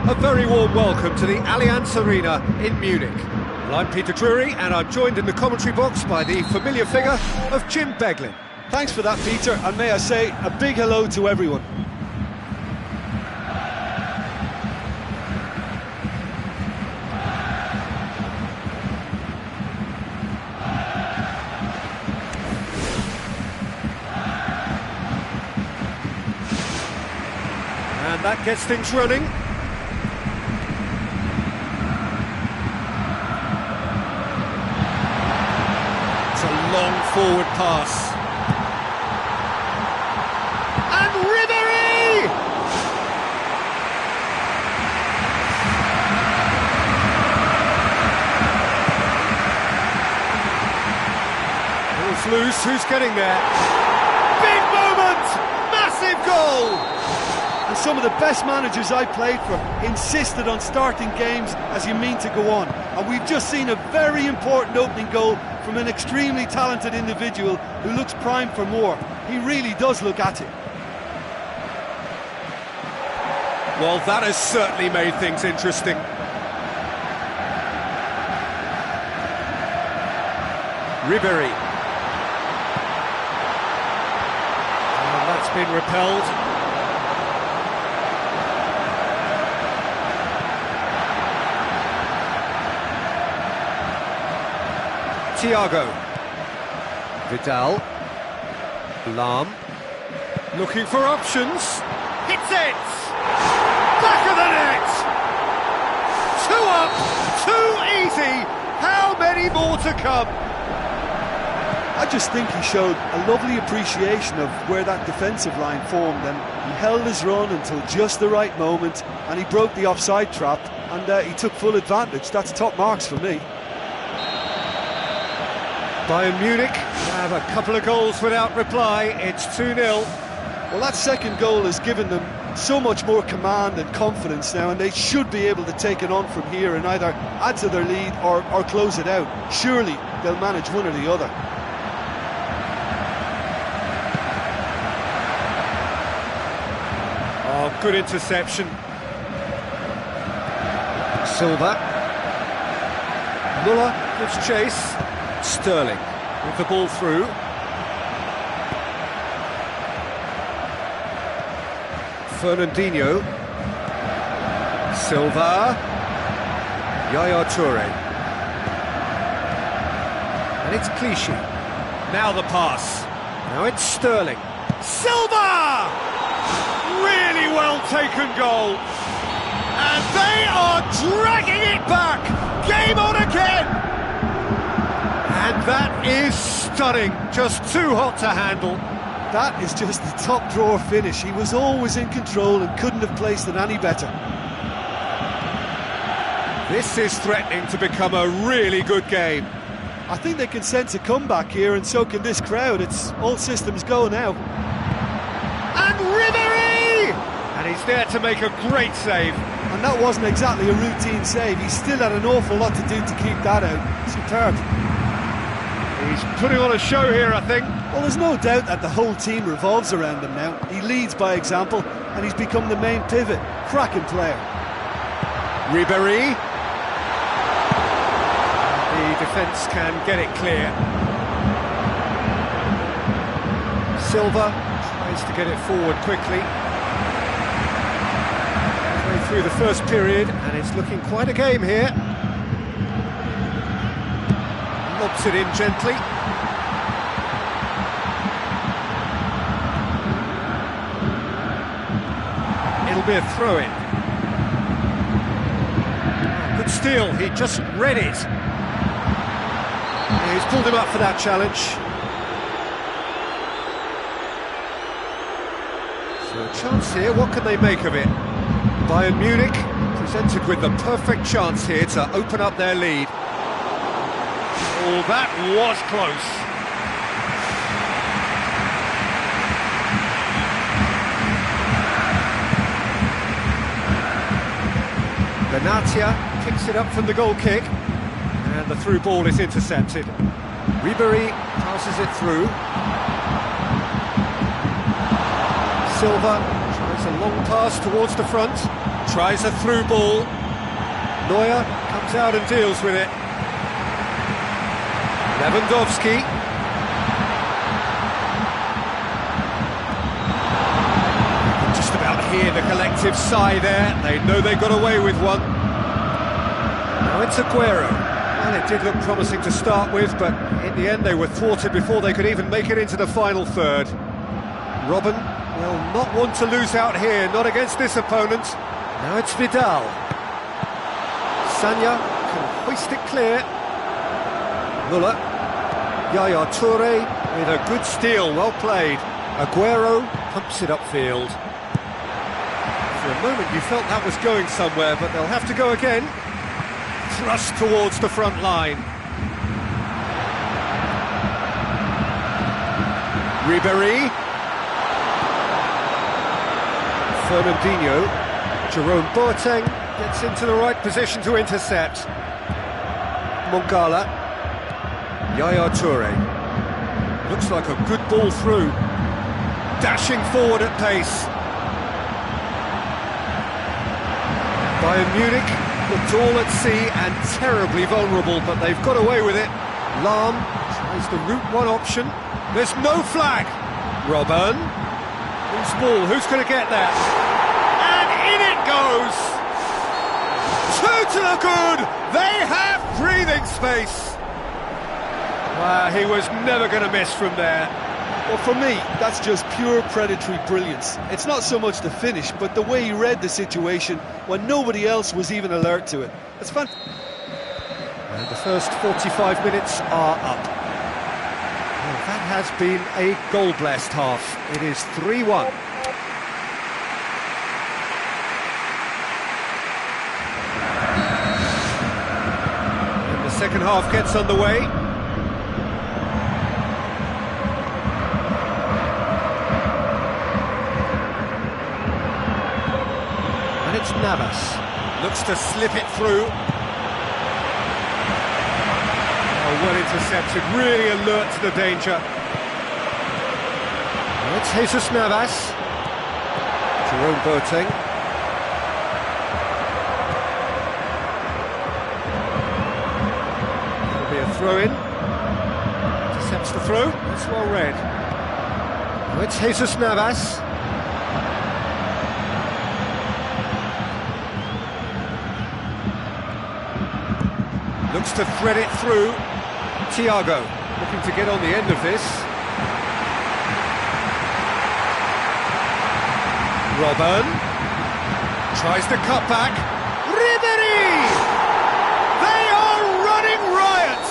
A very warm welcome to the Allianz Arena in Munich. Well, I'm Peter Drury, and I'm joined in the commentary box by the familiar figure of Jim Beglin. Thanks for that, Peter, and may I say a big hello to everyone. And that gets things running. It's a long forward pass. And Ribery! Ball's loose, who's getting there? Big moment! Massive goal! And some of the best managers I played for insisted on starting games as you mean to go on. And we've just seen a very important opening goal from an extremely talented individual who looks primed for more. He really does look at it. Well, that has certainly made things interesting. Ribery. And that's been repelled. Thiago. Vidal. Lahm. Looking for options. Hits it! Back of the net! 2 up, 2 easy. How many more to come? I just think he showed a lovely appreciation of where that defensive line formed, and he held his run until just the right moment, and he broke the offside trap, and he took full advantage. That's top marks for me. Bayern Munich have a couple of goals without reply. It's 2-0. Well, that second goal has given them so much more command and confidence now, and they should be able to take it on from here and either add to their lead or close it out. Surely they'll manage one or the other. Oh, good interception. Silva. Muller gives chase. Sterling with the ball through. Fernandinho. Silva. Yaya Toure. And it's Clichy. Now the pass. Now it's Sterling. Silva! Really well taken goal. And they are dragging it back. Game on again. And that is stunning, just too hot to handle. That is just the top drawer finish. He was always in control and couldn't have placed it any better. This is threatening to become a really good game. I think they can sense a comeback here, and so can this crowd. It's all systems go now. And Ribery! And he's there to make a great save. And that wasn't exactly a routine save. He still had an awful lot to do to keep that out. Superb. He's putting on a show here, I think. Well, there's no doubt that the whole team revolves around him now. He leads by example, and he's become the main pivot. Cracking player. Ribery. The defence can get it clear. Silva tries to get it forward quickly. Halfway through the first period, and it's looking quite a game here. Lobs it in gently. It'll be a throw-in. Good steal, he just read it. He's pulled him up for that challenge. So a chance here, what can they make of it? Bayern Munich presented with the perfect chance here to open up their lead. Oh, that was close. Benatia picks it up from the goal kick, and the through ball is intercepted. Ribery passes it through. Silva tries a long pass towards the front. Tries a through ball. Neuer comes out and deals with it. Lewandowski. Just about hear the collective sigh there. They know they got away with one. Now it's Aguero. Well, it did look promising to start with, but in the end they were thwarted before they could even make it into the final third. Robben will not want to lose out here, not against this opponent. Now it's Vidal. Sanya can hoist it clear. Muller. Yaya Toure with a good steal, well played. Aguero pumps it upfield. For a moment you felt that was going somewhere, but they'll have to go again. Thrust towards the front line. Ribéry. Fernandinho. Jerome Boateng gets into the right position to intercept. Mongala. Yaya Toure. Looks like a good ball through. Dashing forward at pace. Bayern Munich looked all at sea and terribly vulnerable, but they've got away with it. Lahm tries the route one option. There's no flag. Robben. Loose ball, who's going to get that? And in it goes! Two to the good! They have breathing space! Wow, he was never going to miss from there. Well, for me, that's just pure predatory brilliance. It's not so much the finish, but the way he read the situation when nobody else was even alert to it. It's fun. And the first 45 minutes are up. Well, that has been a goal-blessed half. It is 3-1. And the second half gets underway. It's Navas, looks to slip it through. Oh, well intercepted, really alert to the danger. Now it's Jesus Navas. Jerome Boateng. There'll be a throw-in. Intercepts the throw, it's well read. Now it's Jesus Navas. Looks to thread it through. Thiago looking to get on the end of this. Robben tries to cut back. Ribéry! They are running riot!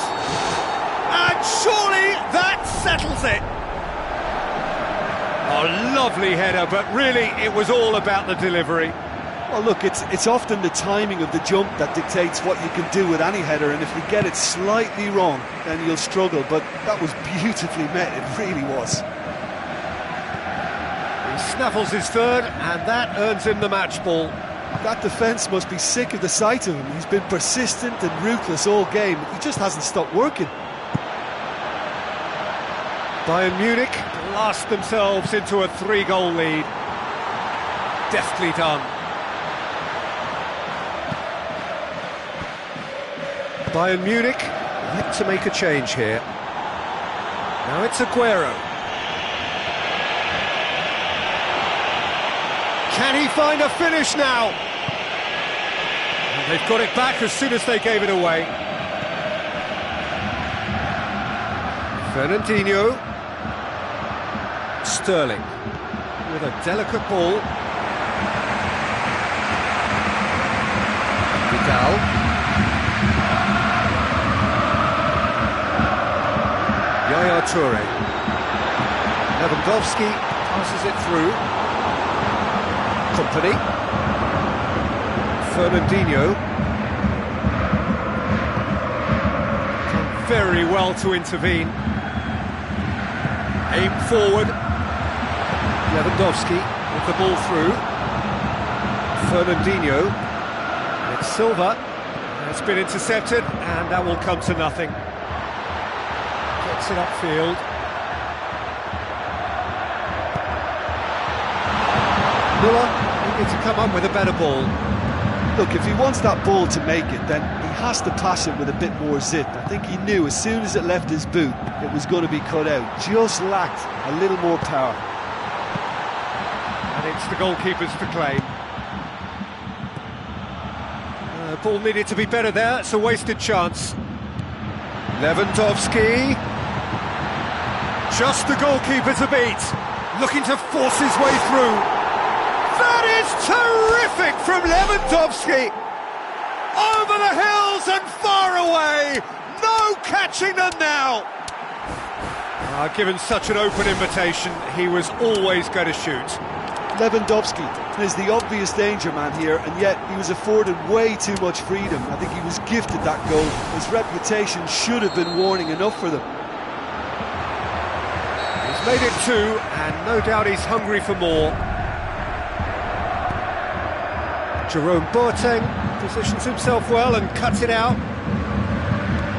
And surely that settles it. A lovely header, but really it was all about the delivery. Well, look, it's often the timing of the jump that dictates what you can do with any header, and if you get it slightly wrong, then you'll struggle, but that was beautifully met, it really was. He snaffles his third, and that earns him the match ball. That defence must be sick of the sight of him. He's been persistent and ruthless all game. He just hasn't stopped working. Bayern Munich blast themselves into a 3-goal lead. Deftly done. Bayern Munich yet to make a change here. Now it's Aguero. Can he find a finish now? And they've got it back as soon as they gave it away. Fernandinho. Sterling with a delicate ball. Vidal. Yaya Toure. Lewandowski passes it through. Company. Fernandinho. Done very well to intervene. Aim forward. Lewandowski with the ball through. Fernandinho. It's Silva. It's been intercepted, and that will come to nothing. Gets it upfield. Muller Needed to come up with a better ball. Look, if he wants that ball to make it, then he has to pass it with a bit more zip. I think he knew as soon as it left his boot, it was going to be cut out. Just lacked a little more power. And it's the goalkeepers to claim. Ball needed to be better there, it's a wasted chance. Lewandowski. Just the goalkeeper to beat. Looking to force his way through. That is terrific from Lewandowski! Over the hills and far away! No catching them now! Given such an open invitation, he was always going to shoot. Lewandowski is the obvious danger man here, and yet he was afforded way too much freedom. I think he was gifted that goal. His reputation should have been warning enough for them. He's made it 2, and no doubt he's hungry for more. Jerome Boateng positions himself well and cuts it out.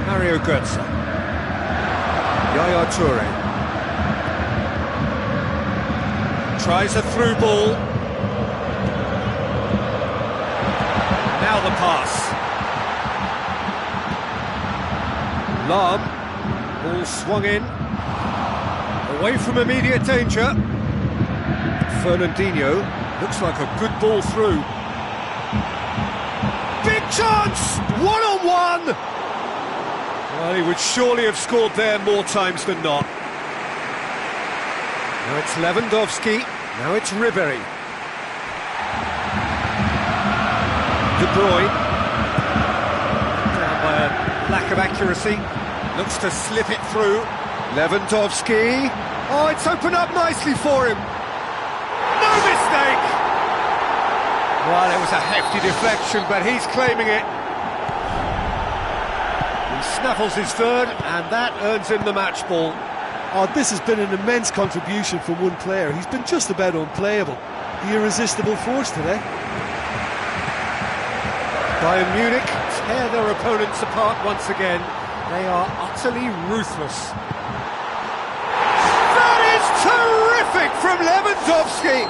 Mario Götze. Yaya Toure. Tries a through ball. Now the pass. Lahm. Ball swung in. Away from immediate danger. Fernandinho. Looks like a good ball through. Big chance! One-on-one! Well, he would surely have scored there more times than not. Now it's Lewandowski, now it's Ribéry. De Bruyne. Down by a lack of accuracy. Looks to slip it through. Lewandowski. Oh, it's opened up nicely for him. No mistake! Well, it was a hefty deflection, but he's claiming it. He snaffles his third, and that earns him the match ball. Oh, this has been an immense contribution from one player. He's been just about unplayable. The irresistible force today. Bayern Munich tear their opponents apart once again. They are utterly ruthless. That is terrific from Lewandowski!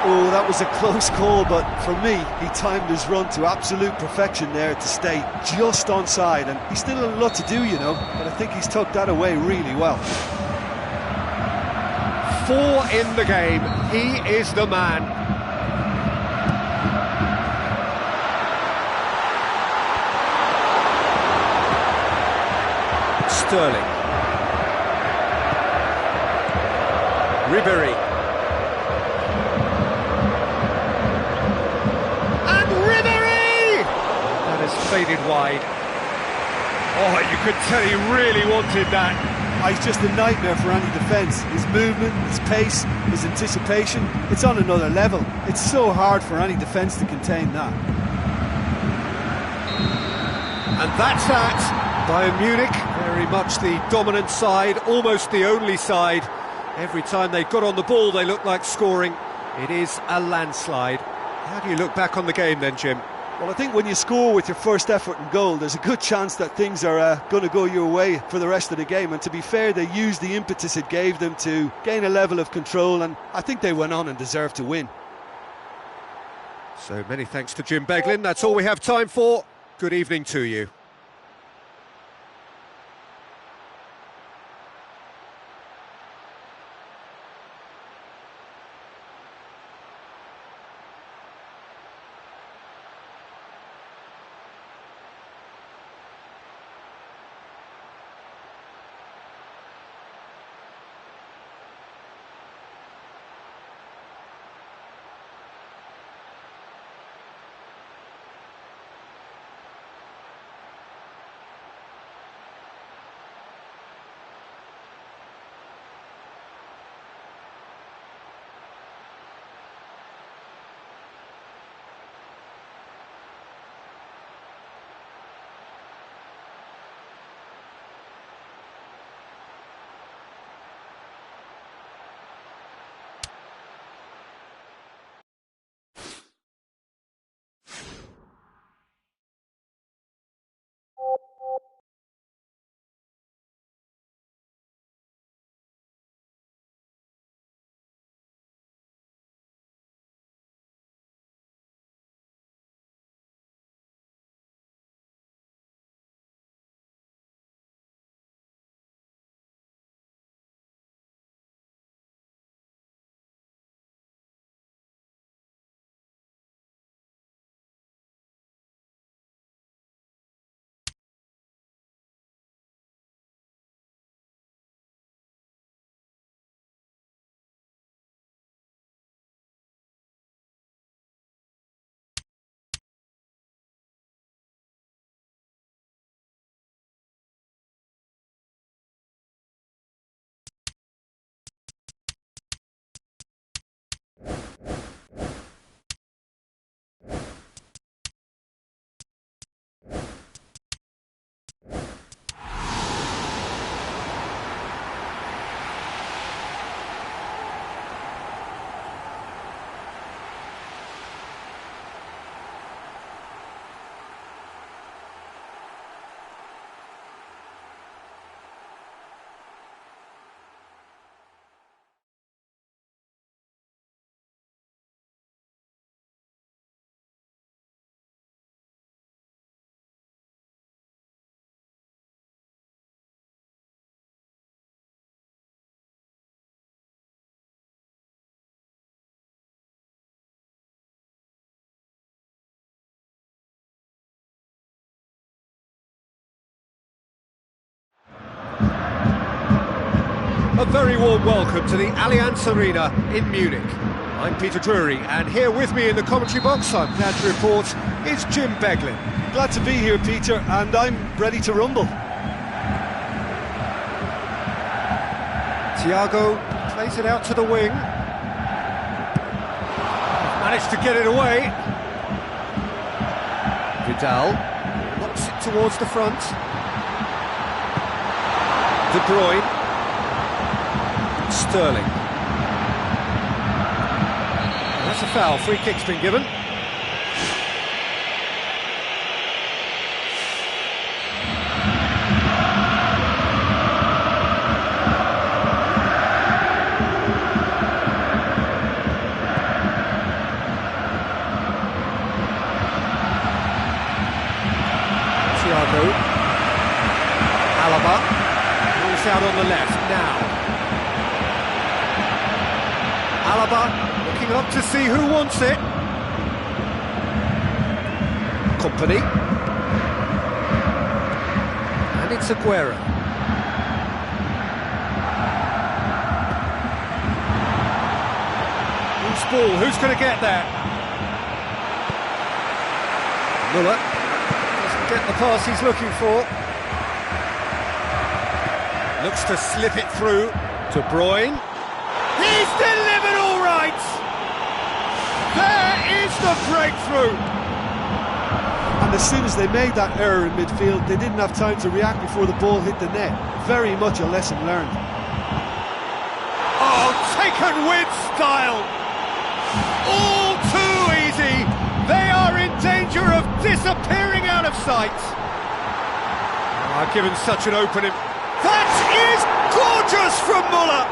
Oh, that was a close call, but for me, he timed his run to absolute perfection there to stay just onside, and he's still a lot to do, you know, but I think he's tucked that away really well. 4 in the game, he is the man. Sterling. Ribéry. Faded wide. Oh, you could tell he really wanted that. He's just a nightmare for any defence. His movement, his pace, his anticipation, it's on another level. It's so hard for any defence to contain that. And that's that. Bayern Munich, very much the dominant side, almost the only side. Every time they got on the ball, they looked like scoring. It is a landslide. How do you look back on the game then, Jim? Well, I think when you score with your first effort and goal, there's a good chance that things are going to go your way for the rest of the game. And to be fair, they used the impetus it gave them to gain a level of control, and I think they went on and deserved to win. So many thanks to Jim Beglin. That's all we have time for. Good evening to you. A very warm welcome to the Allianz Arena in Munich. I'm Peter Drury, and here with me in the commentary box, I'm glad to report, is Jim Beglin. Glad to be here, Peter, and I'm ready to rumble. Thiago plays it out to the wing. Managed to get it away. Vidal knocks it towards the front. De Bruyne. Sterling. That's a foul. Free kick's been given. Thiago. Alaba. Balls out on the left now. Alaba looking up to see who wants it. Company. And it's Aguero. Who's ball? Who's going to get there? Muller doesn't get the pass he's looking for. Looks to slip it through to Bruyne. He's delivered all right! There is the breakthrough! And as soon as they made that error in midfield, they didn't have time to react before the ball hit the net. Very much a lesson learned. Oh, taken with style! All too easy! They are in danger of disappearing out of sight! Given such an opening. That is gorgeous from Muller!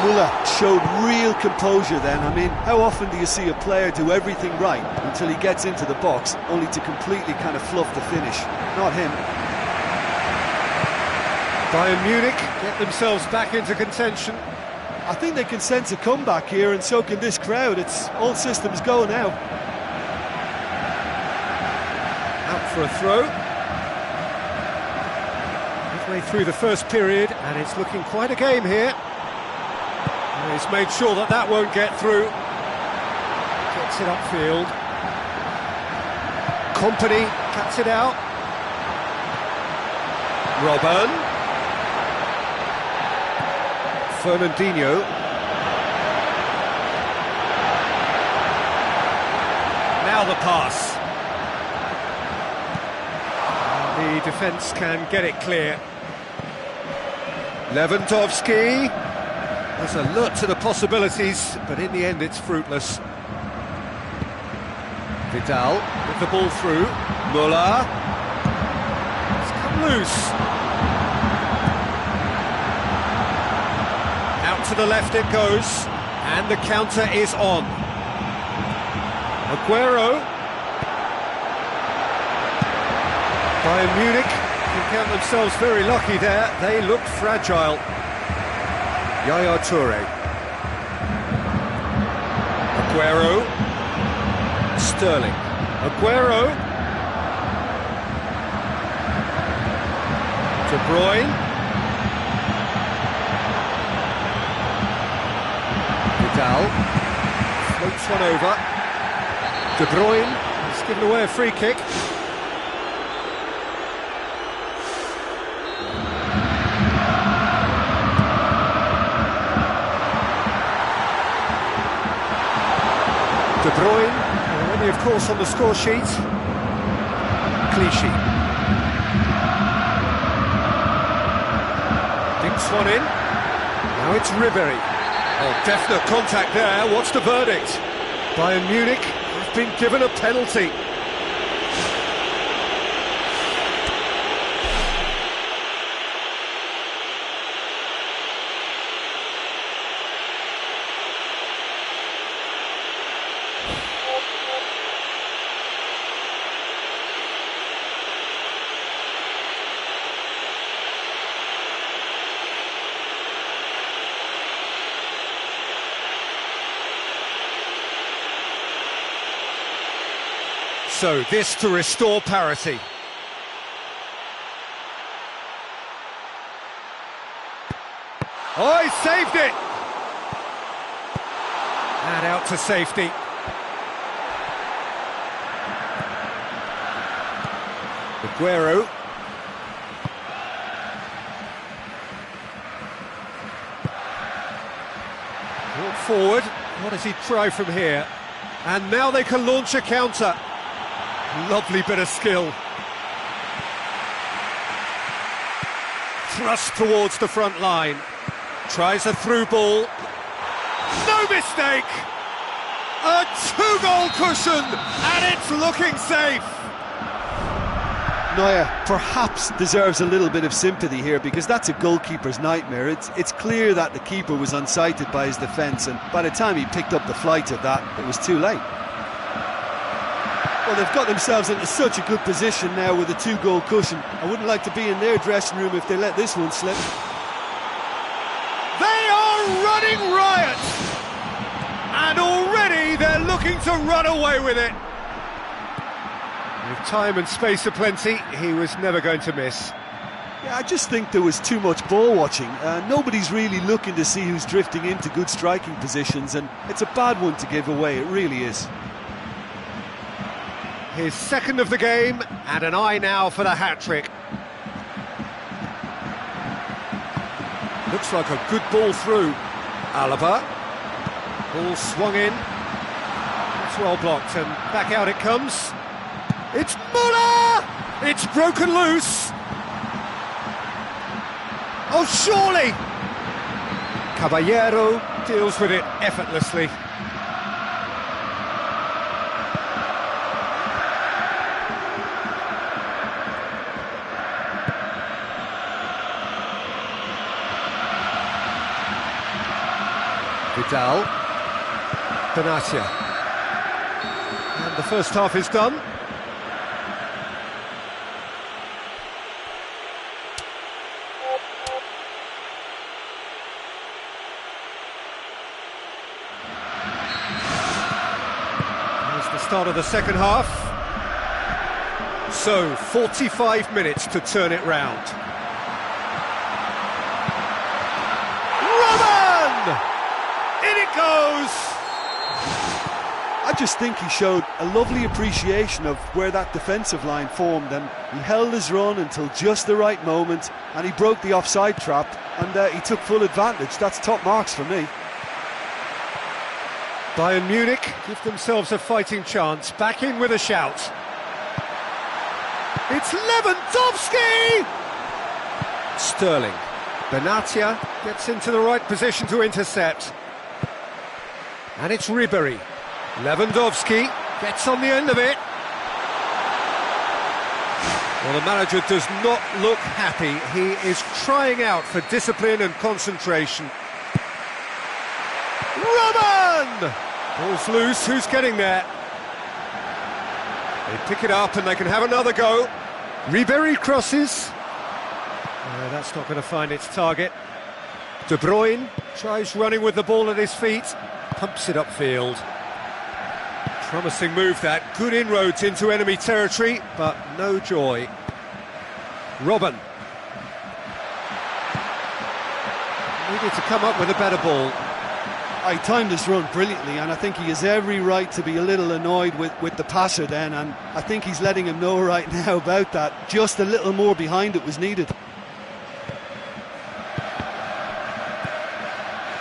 Muller showed real composure then. I mean, how often do you see a player do everything right until he gets into the box, only to completely kind of fluff the finish? Not him. Bayern Munich get themselves back into contention. I think they can sense a comeback here, and so can this crowd. It's all systems go now. Out for a throw. Midway through the first period, and it's looking quite a game here. He's made sure that that won't get through. Gets it upfield. Company cuts it out. Robben. Fernandinho. Now the pass. The defence can get it clear. Lewandowski. There's alert to the possibilities, but in the end it's fruitless. Vidal with the ball through. Muller. It's come loose. Out to the left it goes, and the counter is on. Aguero. Bayern Munich can count themselves very lucky there. They looked fragile. Yaya Toure. Aguero. Sterling. Aguero. De Bruyne. Vidal. Floats one over. De Bruyne has given away a free kick. De Bruyne, already of course on the score sheet. Clichy. Dinks one in. Now it's Ribéry. Oh, definite contact there. What's the verdict? Bayern Munich have been given a penalty. So this to restore parity. Oh, he saved it! And out to safety. Aguero. Brought forward. What does he try from here? And now they can launch a counter. Lovely bit of skill. Thrust towards the front line. Tries a through ball. No mistake! A two-goal cushion, and it's looking safe. Neuer perhaps deserves a little bit of sympathy here, because that's a goalkeeper's nightmare. It's clear that the keeper was unsighted by his defence, and by the time he picked up the flight of that, it was too late. Well, they've got themselves into such a good position now with a two-goal cushion. I wouldn't like to be in their dressing room if they let this one slip. They are running riot! And already they're looking to run away with it. With time and space aplenty, he was never going to miss. Yeah, I just think there was too much ball watching. Nobody's really looking to see who's drifting into good striking positions, and it's a bad one to give away, it really is. His second of the game, and an eye now for the hat-trick. Looks like a good ball through. Alaba. Ball swung in. It's well blocked, and back out it comes. It's Muller! It's broken loose! Oh, surely! Caballero deals with it effortlessly. Vidal. Benatia. And the first half is done. Start of the second half. So 45 minutes to turn it round. Robin! In it goes! I just think he showed a lovely appreciation of where that defensive line formed, and he held his run until just the right moment, and he broke the offside trap, and he took full advantage. That's top marks for me. Bayern Munich give themselves a fighting chance, back in with a shout. It's Lewandowski! Sterling. Benatia gets into the right position to intercept. And it's Ribéry. Lewandowski gets on the end of it. Well, the manager does not look happy. He is crying out for discipline and concentration. Robin! Ball's loose, who's getting there? They pick it up and they can have another go. Ribéry crosses. That's not going to find its target. De Bruyne tries running with the ball at his feet. Pumps it upfield. Promising move that. Good inroads into enemy territory, but no joy. Robin. Needed to come up with a better ball. He timed his run brilliantly, and I think he has every right to be a little annoyed with the passer then, and I think he's letting him know right now about that. Just a little more behind it was needed.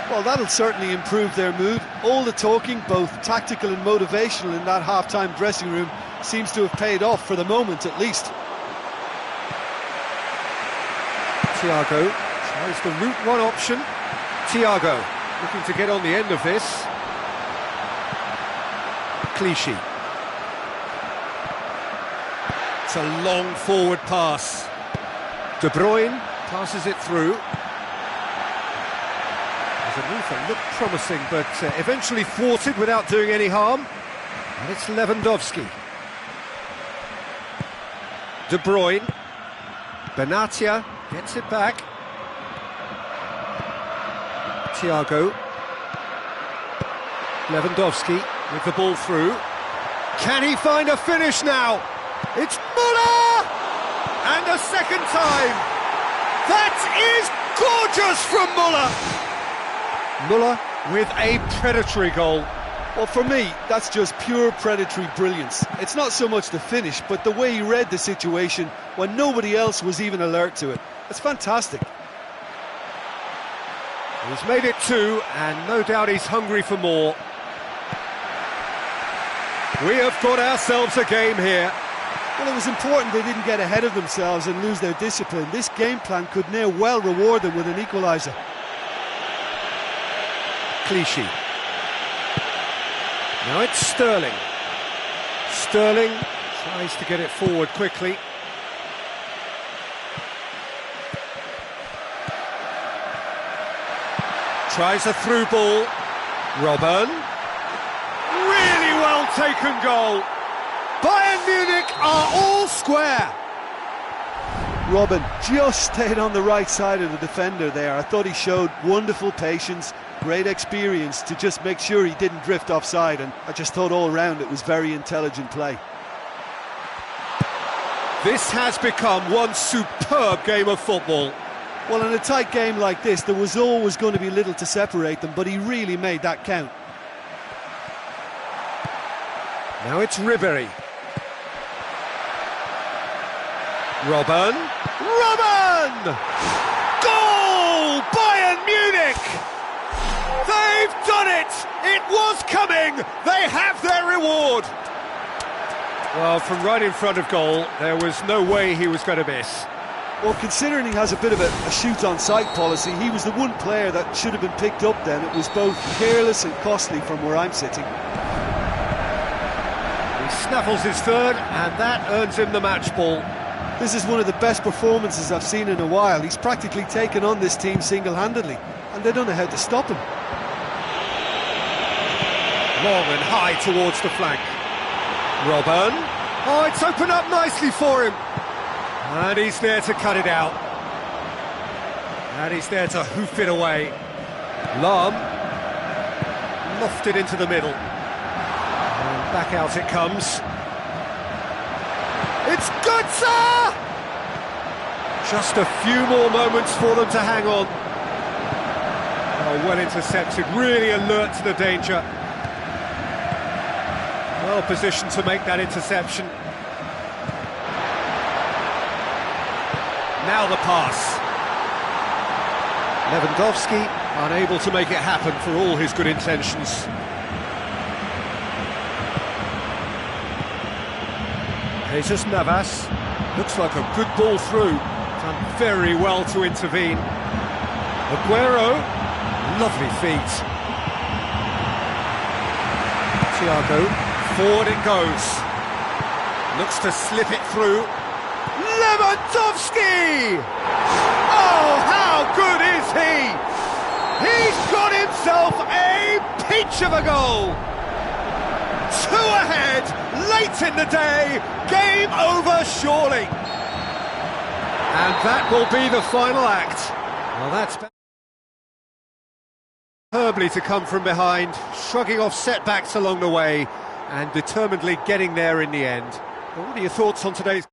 Well, that'll certainly improve their mood. All the talking, both tactical and motivational, in that half-time dressing room seems to have paid off, for the moment at least. Thiago tries the route one option. Thiago looking to get on the end of this. Clichy. It's a long forward pass. De Bruyne passes it through. There's a move that looked promising, but eventually thwarted without doing any harm. And it's Lewandowski. De Bruyne. Benatia gets it back. Thiago. Lewandowski with the ball through. Can he find a finish now? It's Muller! And a second time. That is Gorgeous from Muller! Muller with a predatory goal. Well, for me, that's just pure predatory brilliance. It's not so much the finish, but the way he read the situation when nobody else was even alert to it. It's fantastic. He's made it 2, and no doubt he's hungry for more. We have got ourselves a game here. Well, it was important they didn't get ahead of themselves and lose their discipline. This game plan could now well reward them with an equaliser. Clichy. Now it's Sterling. Sterling tries to get it forward quickly. Tries a through ball. Robben. Really well taken goal. Bayern Munich are all square. Robben just stayed on the right side of the defender there. I thought he showed wonderful patience, great experience to just make sure he didn't drift offside, and I just thought all round it was very intelligent play. This has become one superb game of football. Well, in a tight game like this, there was always going to be little to separate them, but he really made that count. Now it's Ribéry. Robben. Robben! Goal! Bayern Munich! They've done it! It was coming! They have their reward! Well, from right in front of goal, there was no way he was going to miss. Well, considering he has a bit of a shoot-on-sight policy, he was the one player that should have been picked up then. It was both careless and costly from where I'm sitting. He snaffles his third, and that earns him the match ball. This is one of the best performances I've seen in a while. He's practically taken on this team single-handedly, and they don't know how to stop him. Long and high towards the flank. Robben. Oh, it's opened up nicely for him. And he's there to cut it out. And he's there to hoof it away. Lahm. Lofted into the middle. And back out it comes. It's Götze! Just a few more moments for them to hang on. Oh, well intercepted, really alert to the danger. Well positioned to make that interception. Now the pass. Lewandowski unable to make it happen for all his good intentions. Jesus Navas, looks like a good ball through, done very well to intervene. Aguero, lovely feet. Thiago, forward it goes. Looks to slip it through. Lewandowski! Oh, how good is he? He's got himself a peach of a goal! 2 ahead, late in the day, game over surely. And that will be the final act. Well, that's superbly to come from behind, shrugging off setbacks along the way, and determinedly getting there in the end. Well, what are your thoughts on today's...